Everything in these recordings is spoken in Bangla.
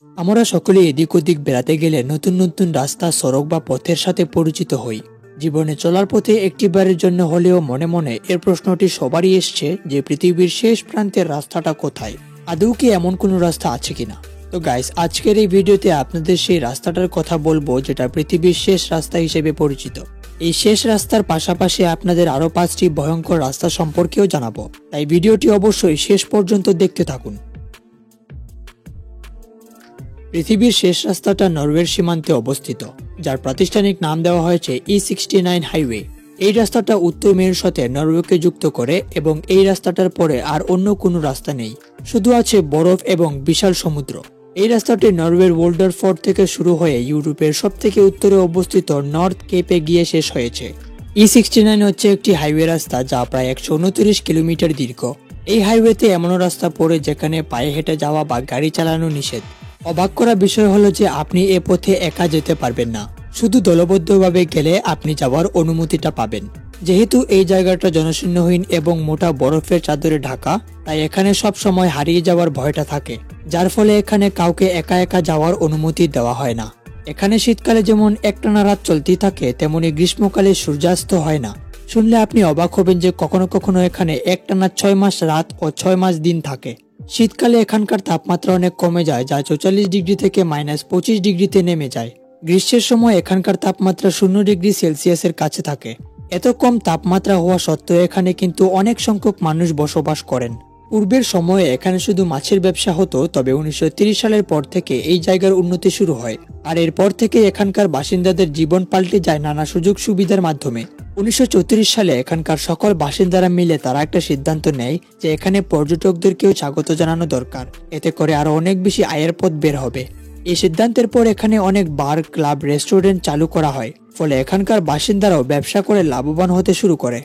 আমরা সকলে এদিক ওদিক বেড়াতে গেলে নতুন নতুন রাস্তা, সড়ক বা পথের সাথে পরিচিত হই। জীবনে চলার পথে একটিবারের জন্য হলেও মনে মনে এর প্রশ্নটি সবারই এসছে যে পৃথিবীর শেষ প্রান্তের রাস্তাটা কোথায়, আদৌ কি এমন কোনো রাস্তা আছে কিনা। তো গাইস, আজকের এই ভিডিওতে আপনাদের সেই রাস্তাটার কথা বলবো যেটা পৃথিবীর শেষ রাস্তা হিসেবে পরিচিত। এই শেষ রাস্তার পাশাপাশি আপনাদের আরো 5টি ভয়ঙ্কর রাস্তা সম্পর্কেও জানাবো, তাই ভিডিওটি অবশ্যই শেষ পর্যন্ত দেখতে থাকুন। পৃথিবীর শেষ রাস্তাটা নরওয়ের সীমান্তে অবস্থিত, যার প্রাতিষ্ঠানিক নাম দেওয়া হয়েছে E69 হাইওয়ে। এই রাস্তাটা উত্তর মেরুর সাথে নরওয়েকে যুক্ত করে এবং এই রাস্তাটার পরে আর অন্য কোনো রাস্তা নেই, শুধু আছে বরফ এবং বিশাল সমুদ্র। এই রাস্তাটি নরওয়ের ওল্ডার ফোর্ট থেকে শুরু হয়ে ইউরোপের সবথেকে উত্তরে অবস্থিত নর্থ কেপে গিয়ে শেষ হয়েছে। E69 হচ্ছে একটি হাইওয়ে রাস্তা যা প্রায় 129 কিলোমিটার দীর্ঘ। এই হাইওয়েতে এমনও রাস্তা পড়ে যেখানে পায়ে হেঁটে যাওয়া বা গাড়ি চালানো নিষেধ। অবাক করা বিষয় হলো যে আপনি এ পথে একা যেতে পারবেন না, শুধু দলবদ্ধভাবে গেলে আপনি যাওয়ার অনুমতিটা পাবেন। যেহেতু এই জায়গাটা জনশূন্যহীন এবং মোটা বরফের চাদরে ঢাকা, তাই এখানে সব সময় হারিয়ে যাওয়ার ভয়টা থাকে, যার ফলে এখানে কাউকে একা একা যাওয়ার অনুমতি দেওয়া হয় না। এখানে শীতকালে যেমন একটানা রাত চলতেই থাকে, তেমনি গ্রীষ্মকালে সূর্যাস্ত হয় না। শুনলে আপনি অবাক হবেন যে কখনো কখনো এখানে একটানা 6 মাস রাত ও 6 মাস দিন থাকে। শীতকালে এখানকার তাপমাত্রা অনেক কমে যায়, যা 44 ডিগ্রি থেকে -25 ডিগ্রিতে নেমে যায়। গ্রীষ্মের সময় এখানকার তাপমাত্রা 0 ডিগ্রি সেলসিয়াসের কাছে থাকে। এত কম তাপমাত্রা হওয়া সত্ত্বেও এখানে কিন্তু অনেক সংখ্যক মানুষ বসবাস করেন। পূর্বের সময়ে এখানে শুধু মাছের ব্যবসা হতো, তবে 1930 সালের পর থেকে এই জায়গার উন্নতি শুরু হয়, আর এরপর থেকে এখানকার বাসিন্দাদের জীবন পাল্টে যায় নানা সুযোগ সুবিধার মাধ্যমে। 1934 সালে এখানকার সকল বাসিন্দারা মিলে তারা একটা সিদ্ধান্ত নেয় যে এখানে পর্যটকদেরকেও স্বাগত জানানো দরকার, এতে করে আরো অনেক বেশি আয়ের পথ বের হবে। এই সিদ্ধান্তের পর এখানে অনেক বার, ক্লাব, রেস্টুরেন্ট চালু করা হয়, ফলে এখানকার বাসিন্দারাও ব্যবসা করে লাভবান হতে শুরু করে।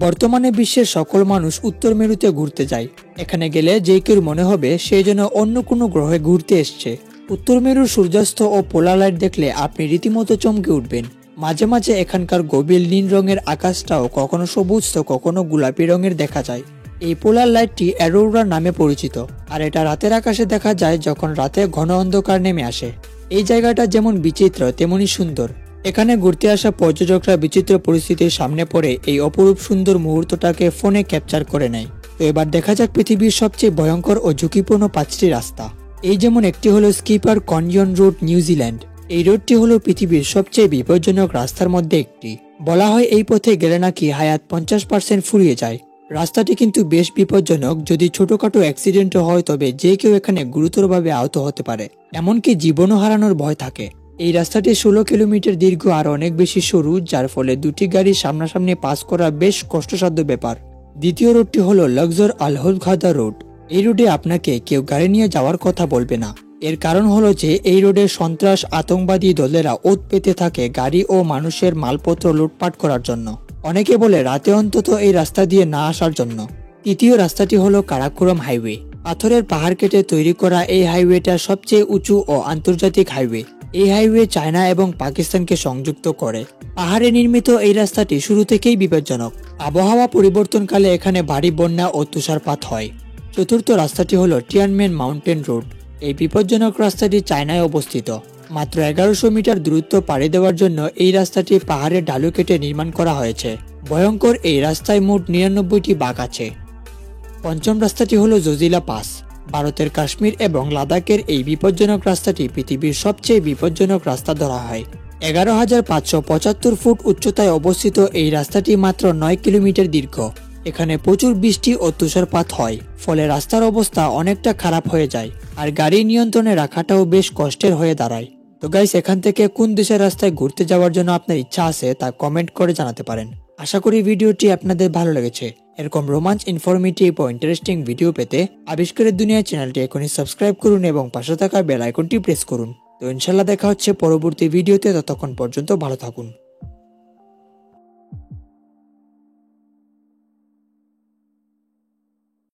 বর্তমানে বিশ্বের সকল মানুষ উত্তর মেরুতে ঘুরতে যায়। এখানে গেলে যে কেউ মনে হবে সে যেন অন্য কোনো গ্রহে ঘুরতে এসছে। উত্তর মেরুর সূর্যাস্ত ও পোলার লাইট দেখলে আপনি রীতিমতো চমকে উঠবেন। মাঝে মাঝে এখানকার গভীর নীল রঙের আকাশটাও কখনো সবুজ তো কখনো গোলাপি রঙের দেখা যায়। এই পোলার লাইটটি অ্যারোরা নামে পরিচিত, আর এটা রাতের আকাশে দেখা যায় যখন রাতে ঘন অন্ধকার নেমে আসে। এই জায়গাটা যেমন বিচিত্র তেমনি সুন্দর। এখানে ঘুরতে আসা পর্যটকরা বিচিত্র পরিস্থিতির সামনে পড়ে এই অপরূপ সুন্দর মুহূর্তটাকে ফোনে ক্যাপচার করে নেয়। তো এবার দেখা যাক পৃথিবীর সবচেয়ে ভয়ঙ্কর ও ঝুঁকিপূর্ণ 5টি রাস্তা। এই যেমন একটি হলো স্কিপার কনজন রোড, নিউজিল্যান্ড। এই রোডটি হলো পৃথিবীর সবচেয়ে বিপজ্জনক রাস্তার মধ্যে একটি। বলা হয় এই পথে গেলে নাকি হায়াত 50% ফুরিয়ে যায়। রাস্তাটি কিন্তু বেশ বিপজ্জনক। যদি ছোটখাটো অ্যাক্সিডেন্টও হয় তবে যে কেউ এখানে গুরুতরভাবে আহত হতে পারে, এমনকি জীবনও হারানোর ভয় থাকে। এই রাস্তাটি 16 কিলোমিটার দীর্ঘ আর অনেক বেশি সরু, যার ফলে দুটি গাড়ি সামনাসামনি পাস করা বেশ কষ্টসাধ্য ব্যাপার। দ্বিতীয় রোডটি হলো লাক্সর আলহলখাদা রোড। এই রোডে আপনাকে কেউ গাড়ি নিয়ে যাওয়ার কথা বলবে না। এর কারণ হলো যে এই রোডে সন্ত্রাস, আতঙ্কবাদী দলেরা ওত পেতে থাকে গাড়ি ও মানুষের মালপত্র লুটপাট করার জন্য। অনেকে বলে রাতে অন্তত এই রাস্তা দিয়ে না আসার জন্য। তৃতীয় রাস্তাটি হলো কারাকোরাম হাইওয়ে। পাথরের পাহাড় কেটে তৈরি করা এই হাইওয়েটা সবচেয়ে উঁচু ও আন্তর্জাতিক হাইওয়ে। এই হাইওয়ে চায়না এবং পাকিস্তানকে সংযুক্ত করে। পাহাড়ে নির্মিত এই রাস্তাটি শুরু থেকেই বিপজ্জনক। আবহাওয়া পরিবর্তনকালে এখানে ভারী বন্যা ও তুষারপাত হয়। চতুর্থ রাস্তাটি হলো টিয়ানমেন মাউন্টেন রোড। এই বিপজ্জনক রাস্তাটি চায়নায় অবস্থিত। মাত্র 1100 মিটার দূরত্ব পাড়ি দেওয়ার জন্য এই রাস্তাটি পাহাড়ের ঢালু কেটে নির্মাণ করা হয়েছে। ভয়ঙ্কর এই রাস্তায় মোট 99টি বাঁক আছে। পঞ্চম রাস্তাটি হলো জজিলা পাস। ভারতের কাশ্মীর এবং লাদাখের এই বিপজ্জনক রাস্তাটি পৃথিবীর সবচেয়ে বিপজ্জনক রাস্তা ধরা হয়। 11,575 ফুট উচ্চতায় অবস্থিত এই রাস্তাটি মাত্র 9 কিলোমিটার দীর্ঘ। এখানে প্রচুর বৃষ্টি ও তুষারপাত হয়, ফলে রাস্তার অবস্থা অনেকটা খারাপ হয়ে যায়, আর গাড়ি নিয়ন্ত্রণে রাখাটাও বেশ কষ্টের হয়ে দাঁড়ায়। তো গাইস, এখান থেকে কোন দেশের রাস্তায় ঘুরতে যাওয়ার জন্য আপনার ইচ্ছা আছে তা কমেন্ট করে জানাতে পারেন। আশা করি ভিডিওটি আপনাদের ভালো লেগেছে। এরকম রোমাঞ্চ, ইনফরমেটিভ ও ইন্টারেস্টিং ভিডিও পেতে আবিষ্কারের দুনিয়া চ্যানেলটি এখনই সাবস্ক্রাইব করুন এবং পাশে থাকা বেল আইকনটি প্রেস করুন। তো ইনশাল্লাহ দেখা হচ্ছে পরবর্তী ভিডিওতে। ততক্ষণ পর্যন্ত ভালো থাকুন।